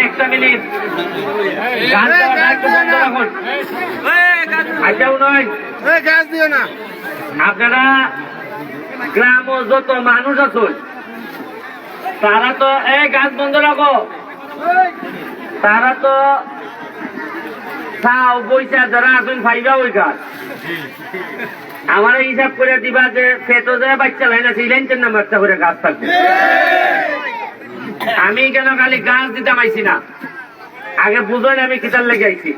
একটা মিনিট গান গাওয়াটা একটু বন্ধ রাখুন। আচ্ছা নয় গাছ দিও না। আপনারা গ্রাম ও যত মানুষ আছেন তারা তো এই গাছ বন্ধ রাখো, তারা তো চাও বইসা যারা আছেন ফাইবা ওই গাছ আমার হিসাব করে দিবা যে পেটো যে বাচ্চা লাইন আছে এই লাইনটার নাম একটা করে গাছ থাকবে। আমি কেন খালি গাছ দিতে পাইছি না, আগে বুঝলেন আমি কিতার লেগে আইছি।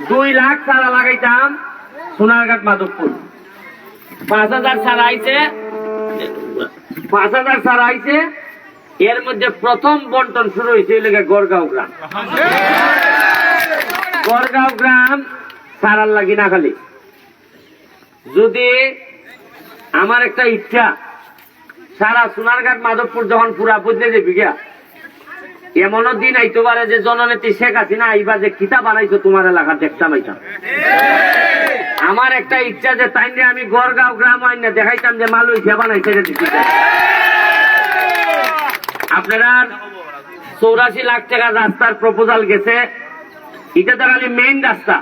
2 লাখ চারা লাগাইতাম সোনারঘাট মাধবপুর, 5,000 চারা আইছে, 5,000 চারা আইছে। এর মধ্যে প্রথম বন্টন শুরু হয়েছে গড়গাঁও গ্রাম। গড়গাঁও গ্রাম সারার লাগি না খালি, যদি আমার একটা ইচ্ছা সারা সোনারঘাট মাধবপুর যখন পুরা বদলে যাবি গিয়া, এমনও দিন আইতে পারে যে জননেত্রী শেখ হাসিনা আইবা যে কিতাব বানাইছো তোমার এলাকা দেখতাম আইতাম। আমার একটা ইচ্ছা যে তাই নিয়ে আমি গড়গাঁও গ্রাম আইনা দেখাইতাম যে মালয়েশিয়া বানাইছে। আপনারা 84 লাখ টাকা রাস্তার প্রপোজাল গেছে, এটা তো খালি মেইন রাস্তা।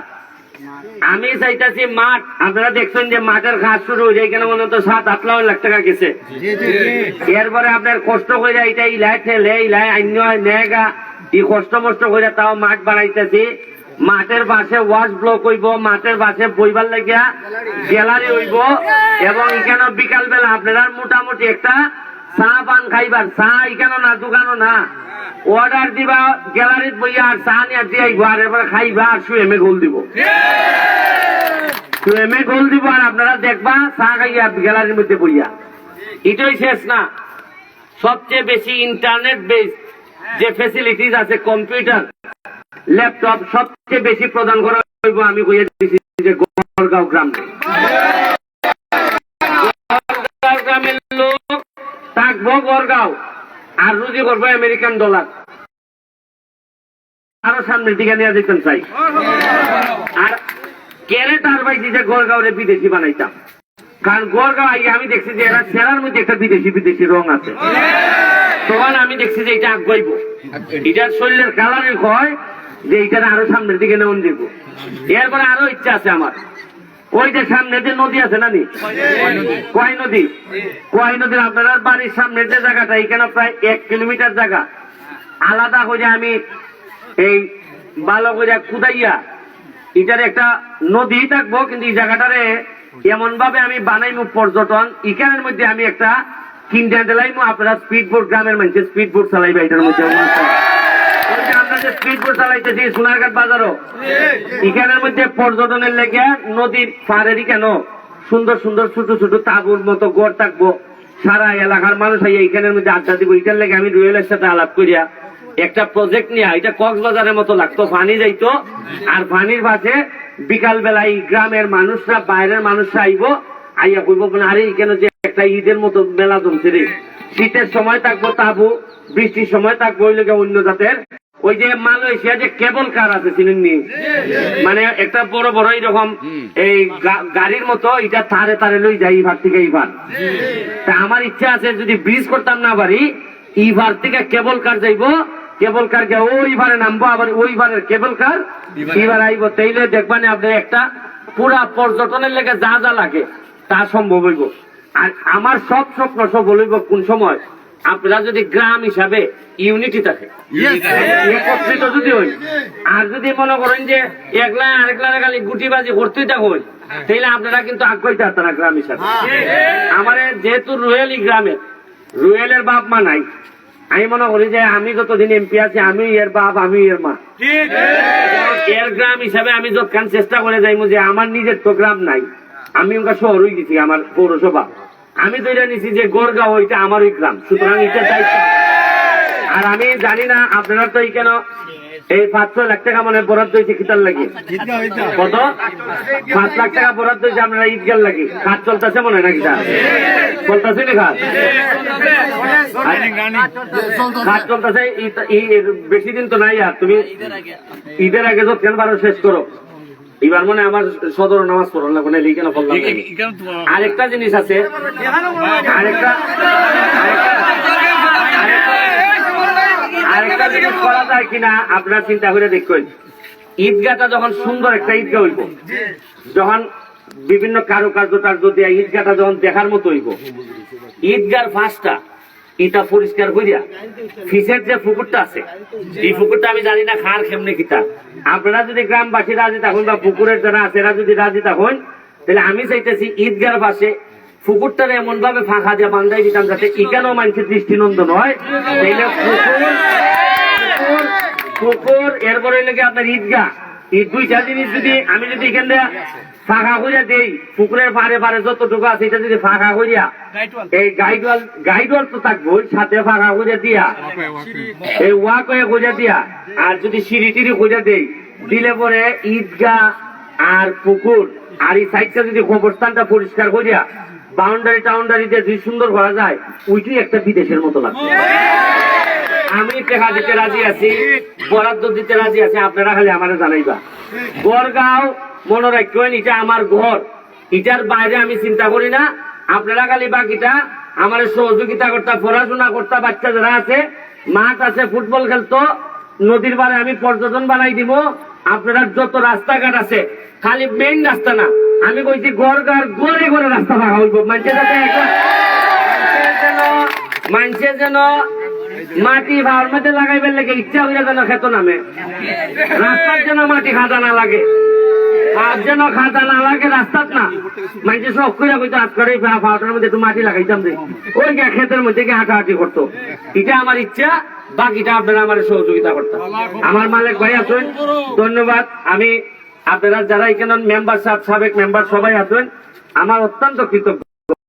আমি চাইতেছি মাঠ, আপনারা দেখছেন যে মাঠের ঘাস শুরু হয়ে যায়, এখানে মনে হতো 7-8 লাখ টাকা গেছে। এরপরে আপনার কষ্ট করে এটা ইলাই ঠেলে ইলাই অন্য নেগা এই কষ্ট মষ্ট করে তাও মাঠ বানাইতেছি। মাঠের পাশে ওয়াশ ব্লক হইব, মাঠের পাশে বইবার লাগিয়া গ্যালারি হইব, এবং এখানে বিকাল বেলা আপনারা মোটামুটি একটা চা পান খাইবার, চা এখানে না দোকানও না, অর্ডার দিবা গ্যালারিত বইয়া আর চা নিয়ে দিয়ে আইব, আর এবার খাইবা আর সুয়েমে গোল দিব, সুয়েমে গোল দিব, আর আপনারা দেখবা চা খাইয়া গ্যালারির মধ্যে বইয়া। এটাই শেষ না, সবচেয়ে বেশি ইন্টারনেট বেস যে ফেসিলিটিস আছে, কম্পিউটার ল্যাপটপ সবচেয়ে বেশি প্রদান করা হইব। আমি কইয়া দিচ্ছি যে গড়গাঁও গ্রাম, গড়গাঁও গ্রামের লোক থাকবো গড়গাঁও, আর রুজি করবো আমেরিকান ডলার। আরো সামনের দিকে নিয়ে যেতেন চাই। আর কেনে তার পাইছি যে গড়গাঁওরে বিদেশি বানাইতাম, কারণ গড়গাঁও আগে আমি দেখছি যে এরা চেরার মধ্যে একটা বিদেশি বিদেশি রং আছে, তখন আমি দেখছি যে এটা আগাইব, এটার শরীরের কালারই হয় যে এইটার আরো সামনের দিকে নেওয়া দিব। এরপরে আরো ইচ্ছা আছে আমার, ওই যে সামনে যে নদী আছে না, কোয়াই নদী, কোয়াই নদীর আপনার বাড়ির সামনের যে জায়গাটা, এখানে প্রায় 1 কিলোমিটার জায়গা আলাদা করে আমি এই ভালো করে খুদাইয়া এটার একটা নদী থাকবো, কিন্তু এই জায়গাটারে এমন ভাবে আমি বানাইমু পর্যটন, এখানের মধ্যে আমি একটা কিনতে দিলাইমু, আপনারা স্পিড বোট, গ্রামের মানুষের স্পিড বোট চালাইবা এটার মধ্যে। আমরা যে স্পিড বোট চালাইতেছি সোনারঘাট বাজারও, এখানের মধ্যে পর্যটনের লেগে নদীর পাড়েরই কেন সুন্দর সুন্দর ছোট ছোট তাঁবুর মতো গড় থাকবো, সারা এলাকার মানুষ এইখানের মধ্যে আড্ডা দিব। এটার লেগে আমি রুয়েলের সাথে আলাপ করিয়া একটা প্রজেক্ট নিয়ে, এটা কক্সবাজারের মতো লাগতো, পানি যাইতো, আর পানির পাশে বিকাল বেলায় গ্রামের মানুষরা বাইরের মানুষরা আইব, আইয়া কইব আরে এখানে যে একটা ঈদের মতো মেলা জমছে রে, শীতের সময় থাকবো তাবু, বৃষ্টির সময় থাকবো ওই লোক অন্য জাতের। ওই যে মালয়েশিয়া যে কেবল কার আছে চিনেননি, মানে একটা বড় বড় এইরকম এই গাড়ির মতো, এটা তারে তারে লই যাই ইভার থেকে ইভার। তা আমার ইচ্ছা আছে যদি ব্রিজ করতাম না পারি, ইভার থেকে কেবল কার যাইব, কেবল কার গিয়ে ওই ভারে নামবো, আবার ওই ভারের কেবল কার ইভার আইব, তাইলে দেখবেন আপনি একটা পুরা পর্যটনের লেগে যা যা লাগে তা সম্ভব হইব। আর আমার সব স্বপ্ন সফল হইব কোন সময়, আপনারা যদি গ্রাম হিসাবে ইউনিটি থাকে, একত্রিত যদি হই, আর যদি মনে করেন যে একলা আরেকলারে খালি গুটিবাজি করতেই থাক হই, তাইলে আপনারা কিন্তু আগাইতে পারতেন না গ্রাম হিসাবে। আমার যেহেতু রুয়েলি গ্রামের, রুয়েলের বাপ মা নাই, আমি মনে করি যে আমি যতদিন এমপি আছি আমি এর বাপ, আমি এর মা, এর গ্রাম হিসাবে আমি যতখান চেষ্টা করে যাইমু যে আমার নিজের তো গ্রাম নাই, আমি ওকে শহর হয়ে গেছি, আমার পৌরসভা, আমি তো এটা নিছি যে গড়গাঁও ওইটা আমারই গ্রাম, সুতরাং এটা দায়িত্ব। আর আমি জানি না আপনারা তো কেন এই 5-6 লাখ টাকা মানে বরাদ্দ হয়েছে কিতার লাগে, কত 5 লাখ টাকা বরাদ্দ হয়েছে আপনারা ঈদগার লাগে, কাজ চলতেছে মনে হয় নাকি চলতেছে না, কাজ চলতেছে, বেশি দিন তো নাই, আর তুমি ঈদের আগে যত কেন পারো শেষ করো। এবার মনে আমার সদর নামাজ পড়ল না কোনে লিখে না পড়লাম। আরেকটা জিনিস আছে, আরেকটা জিনিস করা যায় কিনা আপনারা চিন্তা করে দেখবেন। ঈদগাহটা যখন সুন্দর একটা ঈদগাহ হইব, যখন বিভিন্ন কারুকার্য টার্য দিয়ে ঈদগাহটা যখন দেখার মতো হইব, ঈদগার ফাঁসটা ইটা পরিষ্কার করিয়া ফিসের যে পুকুরটা আছে, এই পুকুরটা আমি জানি না খার কেমনে কিতা, আপনারা যদি গ্রামবাসী রাজি থাকুন বা পুকুরের যারা আছে এরা যদি রাজি থাকুন, তাহলে আমি চাইতেছি ঈদগার পাশে পুকুরটার এমন ভাবে ফাঁকা দিয়ে বান্ধাই দিতাম যাতে এখানেও মানুষের দৃষ্টিনন্দন হয়। পুকুর এরপরে লেগে আপনার ঈদগাহ, এই দুইটা জিনিস যদি আমি যদি এখান থেকে ফাঁকা করিয়া দেই, পুকুরের পারে পারে যতটুকু আছে এটা যদি ফাঁকা করিয়া, এই গাইডওয়াল তো থাকবো সাথে ফাঁকা করিয়া দিয়া, এই ওয়াক হয়ে করিয়া দিয়া, আর যদি সিঁড়ি টিড়ি করিয়া দেই, দিলে পরে ঈদগাহ আর পুকুর আর এই সাইডটা যদি কবরস্থানটা পরিষ্কার করিয়া বাউন্ডারি টাউন্ডারি দিয়ে যদি সুন্দর করা যায়, ওইটাই একটা বিদেশের মতো লাগছে। আমি টাকা দিতে রাজি আছি, বরাদ্দ দিতে রাজি আছি, আপনারা খালি আমার জানাইবা। গড়গাঁও মনে রাখবেন, এটা আমার ঘর, এটার বাইরে আমি চিন্তা করি না। আপনারা খালি বাকিটা আমার সহযোগিতা করতা, পড়াশোনা করতা, বাচ্চা যারা আছে, মাঠ আছে, ফুটবল খেলতো, নদীর পাড়ে আমি পর্যটন বানাই দিব। আপনারা যত রাস্তাঘাট আছে, খালি মেইন রাস্তা না, আমি কইছি গড়গাঁর গড়ে গড়ে রাস্তা ভাঙা হইব। মানুষের যেন মাটি ভাওয়ার মধ্যে লাগাইবার লাগে ইচ্ছা হইলে যেন খেত নামে, রাস্তার যেন মাটি খাঁচা না লাগে, আর যেন খাঁচা না লাগে রাস্তার না। মানুষের শখ করে কইতো আজ করে ভাওয়াটার মধ্যে একটু মাটি লাগাইতাম রে, ওই ক্ষেতের মধ্যে গিয়ে হাঁটাহাঁটি করতো। এটা আমার ইচ্ছা, বাকিটা আপনারা আমার সহযোগিতা করতেন। আমার মালিক ভাই আছেন, ধন্যবাদ। আমি আপনারা যারা এখানে মেম্বার সাহেব, সাবেক মেম্বার সবাই আছেন, আমার অত্যন্ত কৃতজ্ঞ।